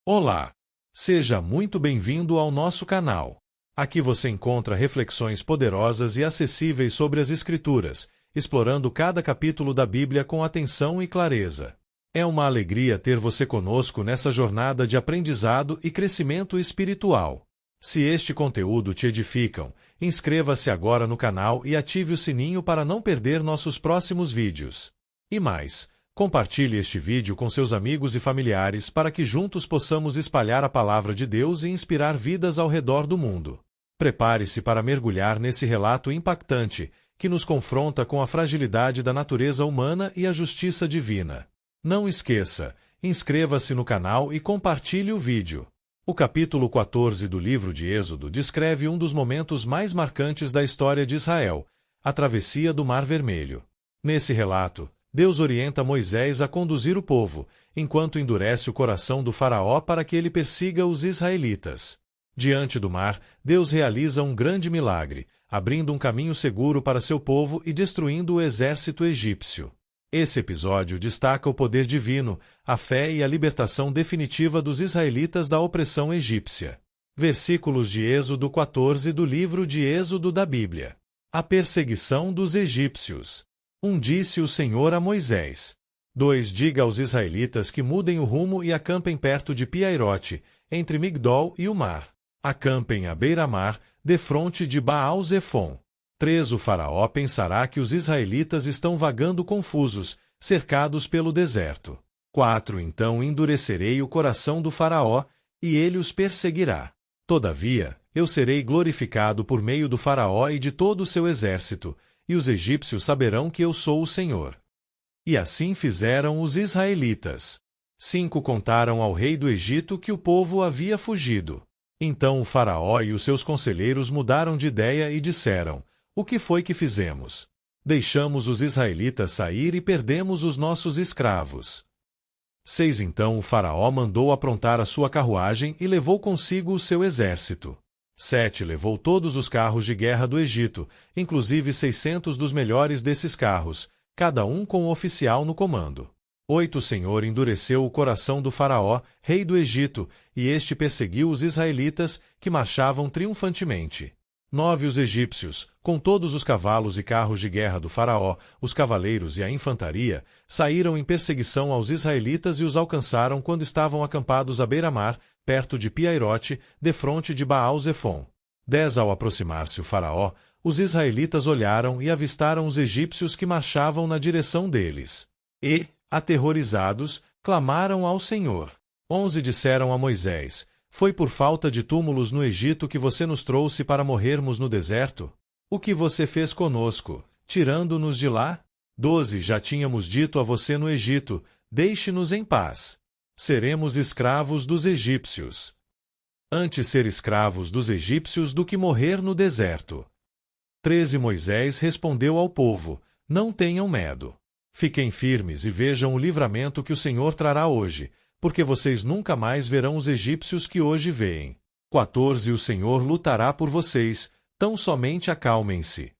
Olá! Seja muito bem-vindo ao nosso canal. Aqui você encontra reflexões poderosas e acessíveis sobre as Escrituras, explorando cada capítulo da Bíblia com atenção e clareza. É uma alegria ter você conosco nessa jornada de aprendizado e crescimento espiritual. Se este conteúdo te edificam, inscreva-se agora no canal e ative o sininho para não perder nossos próximos vídeos. E mais, compartilhe este vídeo com seus amigos e familiares para que juntos possamos espalhar a palavra de Deus e inspirar vidas ao redor do mundo. Prepare-se para mergulhar nesse relato impactante que nos confronta com a fragilidade da natureza humana e a justiça divina. Não esqueça, inscreva-se no canal e compartilhe o vídeo. O capítulo 14 do livro de Êxodo descreve um dos momentos mais marcantes da história de Israel, a travessia do Mar Vermelho. Nesse relato, Deus orienta Moisés a conduzir o povo, enquanto endurece o coração do faraó para que ele persiga os israelitas. Diante do mar, Deus realiza um grande milagre, abrindo um caminho seguro para seu povo e destruindo o exército egípcio. Esse episódio destaca o poder divino, a fé e a libertação definitiva dos israelitas da opressão egípcia. Versículos de Êxodo 14 do livro de Êxodo da Bíblia. A perseguição dos egípcios. 1. Disse o Senhor a Moisés. 2. Diga aos israelitas que mudem o rumo e acampem perto de Piairote, entre Migdol e o mar. Acampem à beira-mar, defronte de Baal-Zefon. 3. O faraó pensará que os israelitas estão vagando confusos, cercados pelo deserto. 4. Então endurecerei o coração do faraó, e ele os perseguirá. Todavia, eu serei glorificado por meio do faraó e de todo o seu exército, e os egípcios saberão que eu sou o Senhor. E assim fizeram os israelitas. 5. Contaram ao rei do Egito que o povo havia fugido. Então o faraó e os seus conselheiros mudaram de ideia e disseram: o que foi que fizemos? Deixamos os israelitas sair e perdemos os nossos escravos. 6. Então o faraó mandou aprontar a sua carruagem e levou consigo o seu exército. 7. Levou todos os carros de guerra do Egito, inclusive 600 dos melhores desses carros, cada um com um oficial no comando. 8. O Senhor endureceu o coração do faraó, rei do Egito, e este perseguiu os israelitas, que marchavam triunfantemente. 9. Os egípcios, com todos os cavalos e carros de guerra do faraó, os cavaleiros e a infantaria, saíram em perseguição aos israelitas e os alcançaram quando estavam acampados à beira-mar, perto de Piairote, defronte de Baal-Zefon. 10. Ao aproximar-se o faraó, os israelitas olharam e avistaram os egípcios que marchavam na direção deles. E, aterrorizados, clamaram ao Senhor. 11. Disseram a Moisés: foi por falta de túmulos no Egito que você nos trouxe para morrermos no deserto? O que você fez conosco, tirando-nos de lá? 12. Já tínhamos dito a você no Egito: deixe-nos em paz. Seremos escravos dos egípcios. Antes ser escravos dos egípcios do que morrer no deserto. 13. Moisés respondeu ao povo: não tenham medo. Fiquem firmes e vejam o livramento que o Senhor trará hoje, porque vocês nunca mais verão os egípcios que hoje veem. 14. O Senhor lutará por vocês, tão somente acalmem-se.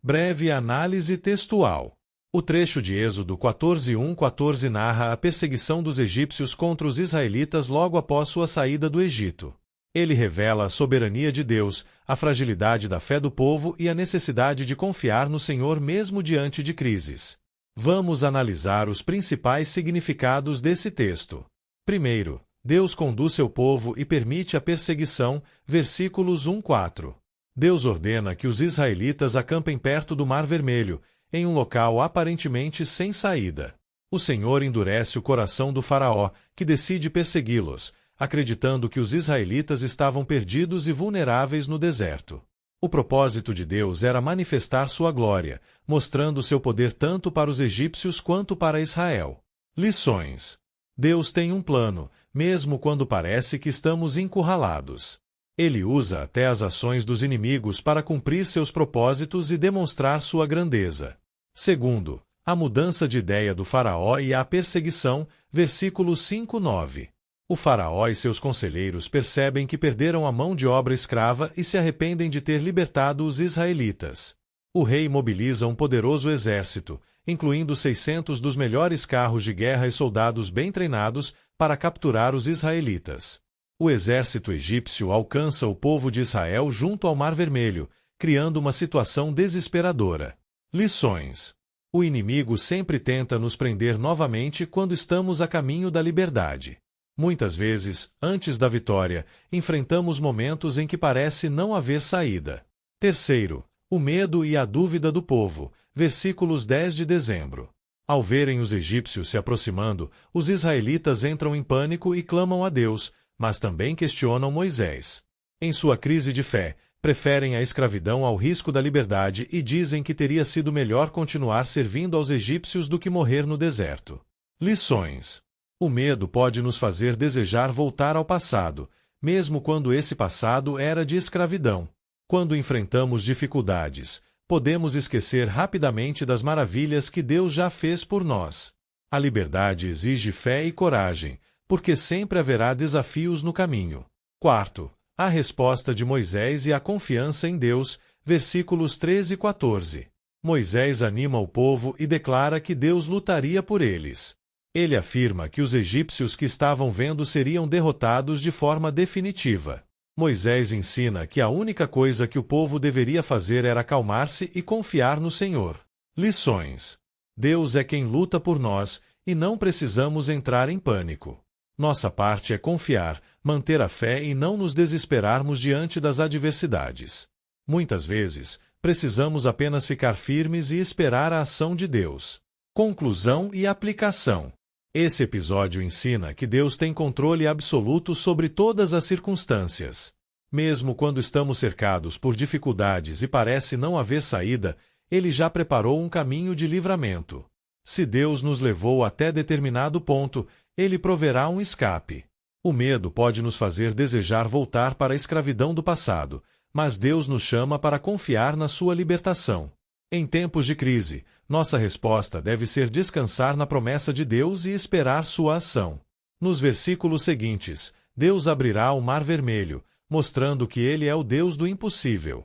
Breve análise textual. O trecho de Êxodo 14:1-14 narra a perseguição dos egípcios contra os israelitas logo após sua saída do Egito. Ele revela a soberania de Deus, a fragilidade da fé do povo e a necessidade de confiar no Senhor mesmo diante de crises. Vamos analisar os principais significados desse texto. Primeiro, Deus conduz seu povo e permite a perseguição, versículos 1-4. Deus ordena que os israelitas acampem perto do Mar Vermelho, em um local aparentemente sem saída. O Senhor endurece o coração do faraó, que decide persegui-los, acreditando que os israelitas estavam perdidos e vulneráveis no deserto. O propósito de Deus era manifestar sua glória, mostrando seu poder tanto para os egípcios quanto para Israel. Lições. Deus tem um plano, mesmo quando parece que estamos encurralados. Ele usa até as ações dos inimigos para cumprir seus propósitos e demonstrar sua grandeza. Segundo, a mudança de ideia do faraó e a perseguição, versículos 5-9. O faraó e seus conselheiros percebem que perderam a mão de obra escrava e se arrependem de ter libertado os israelitas. O rei mobiliza um poderoso exército, incluindo 600 dos melhores carros de guerra e soldados bem treinados, para capturar os israelitas. O exército egípcio alcança o povo de Israel junto ao Mar Vermelho, criando uma situação desesperadora. Lições: o inimigo sempre tenta nos prender novamente quando estamos a caminho da liberdade. Muitas vezes, antes da vitória, enfrentamos momentos em que parece não haver saída. Terceiro, o medo e a dúvida do povo. Versículos 10 de dezembro. Ao verem os egípcios se aproximando, os israelitas entram em pânico e clamam a Deus, mas também questionam Moisés. Em sua crise de fé, preferem a escravidão ao risco da liberdade e dizem que teria sido melhor continuar servindo aos egípcios do que morrer no deserto. Lições: o medo pode nos fazer desejar voltar ao passado, mesmo quando esse passado era de escravidão. Quando enfrentamos dificuldades, podemos esquecer rapidamente das maravilhas que Deus já fez por nós. A liberdade exige fé e coragem, porque sempre haverá desafios no caminho. Quarto, a resposta de Moisés e a confiança em Deus, versículos 13 e 14. Moisés anima o povo e declara que Deus lutaria por eles. Ele afirma que os egípcios que estavam vendo seriam derrotados de forma definitiva. Moisés ensina que a única coisa que o povo deveria fazer era acalmar-se e confiar no Senhor. Lições: Deus é quem luta por nós e não precisamos entrar em pânico. Nossa parte é confiar, manter a fé e não nos desesperarmos diante das adversidades. Muitas vezes, precisamos apenas ficar firmes e esperar a ação de Deus. Conclusão e aplicação. Esse episódio ensina que Deus tem controle absoluto sobre todas as circunstâncias. Mesmo quando estamos cercados por dificuldades e parece não haver saída, Ele já preparou um caminho de livramento. Se Deus nos levou até determinado ponto, Ele proverá um escape. O medo pode nos fazer desejar voltar para a escravidão do passado, mas Deus nos chama para confiar na sua libertação. Em tempos de crise, nossa resposta deve ser descansar na promessa de Deus e esperar sua ação. Nos versículos seguintes, Deus abrirá o Mar Vermelho, mostrando que Ele é o Deus do impossível.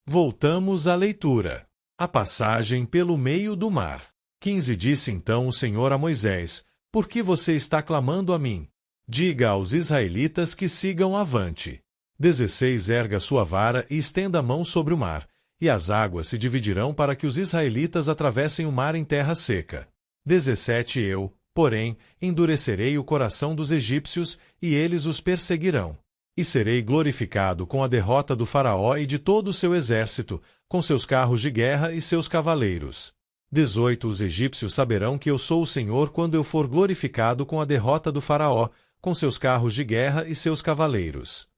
Voltamos à leitura. A passagem pelo meio do mar. 15 Disse então o Senhor a Moisés: Por que você está clamando a mim? Diga aos israelitas que sigam avante. 16 Erga sua vara e estenda a mão sobre o mar, e as águas se dividirão para que os israelitas atravessem o mar em terra seca. 17 Eu, porém, endurecerei o coração dos egípcios, e eles os perseguirão. E serei glorificado com a derrota do faraó e de todo o seu exército, com seus carros de guerra e seus cavaleiros. 18 Os egípcios saberão que eu sou o Senhor quando eu for glorificado com a derrota do faraó, com seus carros de guerra e seus cavaleiros.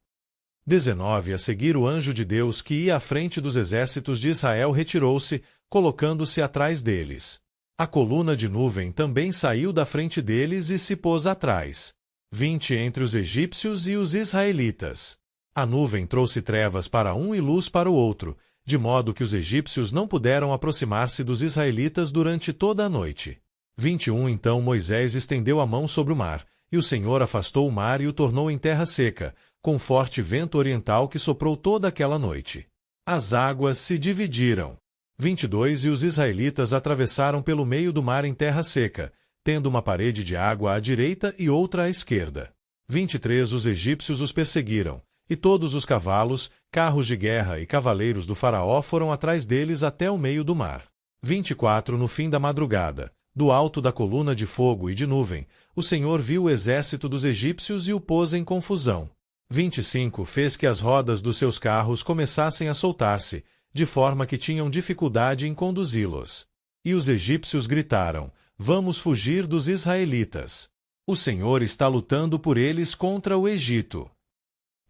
19 A seguir o anjo de Deus que ia à frente dos exércitos de Israel retirou-se, colocando-se atrás deles. A coluna de nuvem também saiu da frente deles e se pôs atrás. 20 Entre os egípcios e os israelitas. A nuvem trouxe trevas para um e luz para o outro, de modo que os egípcios não puderam aproximar-se dos israelitas durante toda a noite. 21 Então Moisés estendeu a mão sobre o mar, e o Senhor afastou o mar e o tornou em terra seca, com forte vento oriental que soprou toda aquela noite. As águas se dividiram. 22 E os israelitas atravessaram pelo meio do mar em terra seca, tendo uma parede de água à direita e outra à esquerda. 23 Os egípcios os perseguiram, e todos os cavalos, carros de guerra e cavaleiros do faraó foram atrás deles até o meio do mar. 24 No fim da madrugada, do alto da coluna de fogo e de nuvem, o Senhor viu o exército dos egípcios e o pôs em confusão. 25 Fez que as rodas dos seus carros começassem a soltar-se, de forma que tinham dificuldade em conduzi-los. E os egípcios gritaram: Vamos fugir dos israelitas. O Senhor está lutando por eles contra o Egito.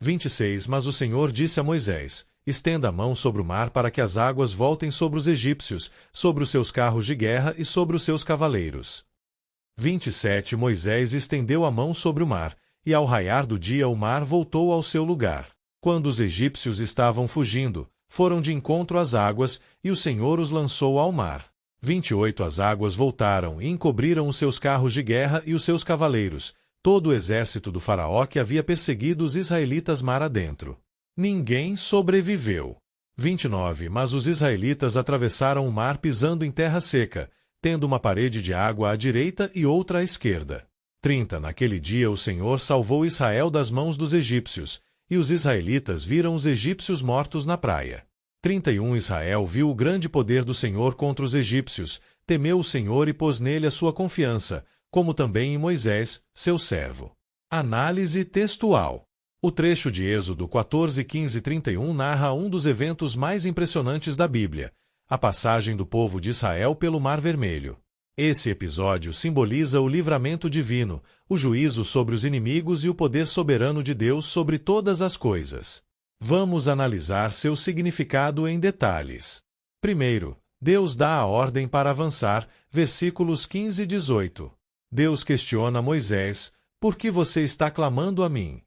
26 Mas o Senhor disse a Moisés: Estenda a mão sobre o mar para que as águas voltem sobre os egípcios, sobre os seus carros de guerra e sobre os seus cavaleiros. 27 Moisés estendeu a mão sobre o mar, e ao raiar do dia o mar voltou ao seu lugar. Quando os egípcios estavam fugindo, foram de encontro às águas, e o Senhor os lançou ao mar. 28 As águas voltaram e encobriram os seus carros de guerra e os seus cavaleiros, todo o exército do faraó que havia perseguido os israelitas mar adentro. Ninguém sobreviveu. 29 Mas os israelitas atravessaram o mar pisando em terra seca, tendo uma parede de água à direita e outra à esquerda. 30 Naquele dia o Senhor salvou Israel das mãos dos egípcios, e os israelitas viram os egípcios mortos na praia. 31 Israel viu o grande poder do Senhor contra os egípcios, temeu o Senhor e pôs nele a sua confiança, como também em Moisés, seu servo. Análise textual. O trecho de Êxodo 14, 15 e 31 narra um dos eventos mais impressionantes da Bíblia, a passagem do povo de Israel pelo Mar Vermelho. Esse episódio simboliza o livramento divino, o juízo sobre os inimigos e o poder soberano de Deus sobre todas as coisas. Vamos analisar seu significado em detalhes. Primeiro, Deus dá a ordem para avançar, versículos 15 e 18. Deus questiona Moisés: por que você está clamando a mim?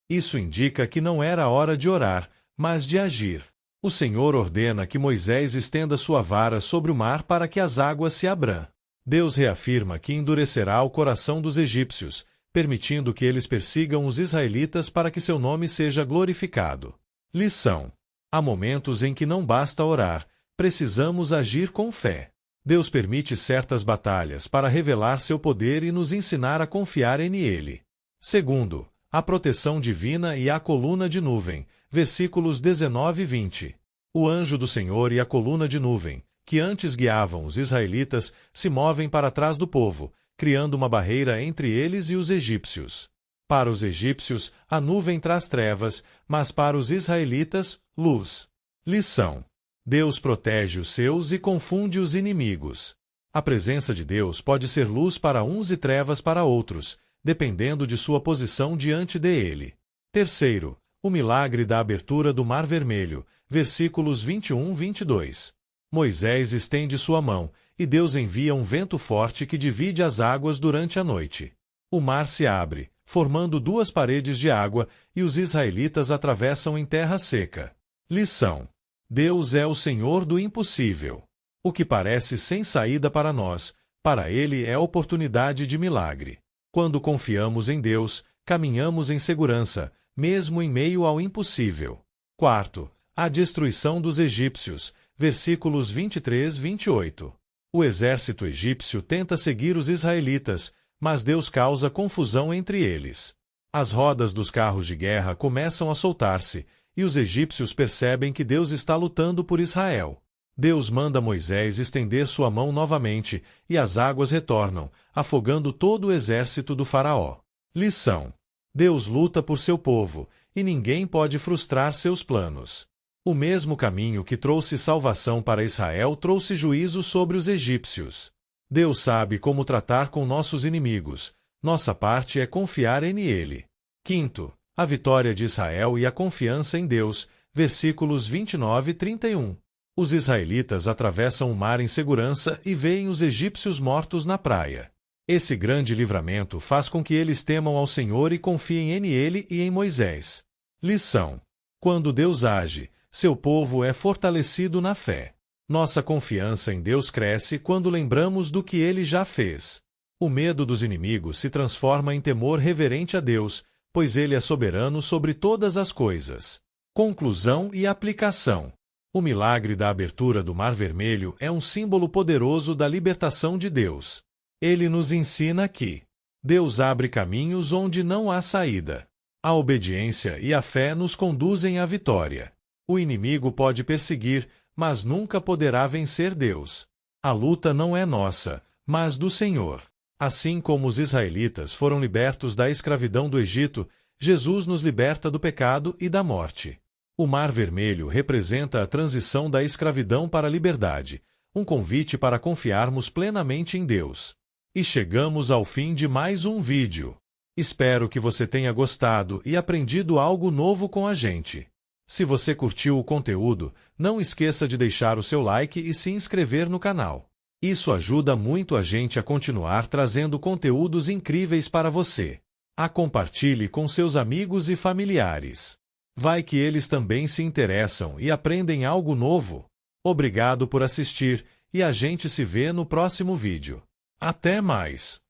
Isso indica que não era a hora de orar, mas de agir. O Senhor ordena que Moisés estenda sua vara sobre o mar para que as águas se abram. Deus reafirma que endurecerá o coração dos egípcios, permitindo que eles persigam os israelitas para que seu nome seja glorificado. Lição: há momentos em que não basta orar, precisamos agir com fé. Deus permite certas batalhas para revelar seu poder e nos ensinar a confiar nele. Segundo, a proteção divina e a coluna de nuvem, versículos 19 e 20. O anjo do Senhor e a coluna de nuvem, que antes guiavam os israelitas, se movem para trás do povo, criando uma barreira entre eles e os egípcios. Para os egípcios, a nuvem traz trevas, mas para os israelitas, luz. Lição: Deus protege os seus e confunde os inimigos. A presença de Deus pode ser luz para uns e trevas para outros, dependendo de sua posição diante dele. Terceiro, o milagre da abertura do Mar Vermelho, versículos 21 e 22. Moisés estende sua mão, e Deus envia um vento forte que divide as águas durante a noite. O mar se abre, formando duas paredes de água, e os israelitas atravessam em terra seca. Lição: Deus é o Senhor do impossível. O que parece sem saída para nós, para Ele é oportunidade de milagre. Quando confiamos em Deus, caminhamos em segurança, mesmo em meio ao impossível. Quarto, a destruição dos egípcios, versículos 23 e 28. O exército egípcio tenta seguir os israelitas, mas Deus causa confusão entre eles. As rodas dos carros de guerra começam a soltar-se, e os egípcios percebem que Deus está lutando por Israel. Deus manda Moisés estender sua mão novamente, e as águas retornam, afogando todo o exército do faraó. Lição: Deus luta por seu povo, e ninguém pode frustrar seus planos. O mesmo caminho que trouxe salvação para Israel trouxe juízo sobre os egípcios. Deus sabe como tratar com nossos inimigos. Nossa parte é confiar nele. Quinto, a vitória de Israel e a confiança em Deus, versículos 29 e 31. Os israelitas atravessam o mar em segurança e veem os egípcios mortos na praia. Esse grande livramento faz com que eles temam ao Senhor e confiem nele e em Moisés. Lição: quando Deus age, seu povo é fortalecido na fé. Nossa confiança em Deus cresce quando lembramos do que ele já fez. O medo dos inimigos se transforma em temor reverente a Deus, pois ele é soberano sobre todas as coisas. Conclusão e aplicação. O milagre da abertura do Mar Vermelho é um símbolo poderoso da libertação de Deus. Ele nos ensina que Deus abre caminhos onde não há saída. A obediência e a fé nos conduzem à vitória. O inimigo pode perseguir, mas nunca poderá vencer Deus. A luta não é nossa, mas do Senhor. Assim como os israelitas foram libertos da escravidão do Egito, Jesus nos liberta do pecado e da morte. O Mar Vermelho representa a transição da escravidão para a liberdade, um convite para confiarmos plenamente em Deus. E chegamos ao fim de mais um vídeo. Espero que você tenha gostado e aprendido algo novo com a gente. Se você curtiu o conteúdo, não esqueça de deixar o seu like e se inscrever no canal. Isso ajuda muito a gente a continuar trazendo conteúdos incríveis para você. Compartilhe com seus amigos e familiares. Vai que eles também se interessam e aprendem algo novo. Obrigado por assistir e a gente se vê no próximo vídeo. Até mais!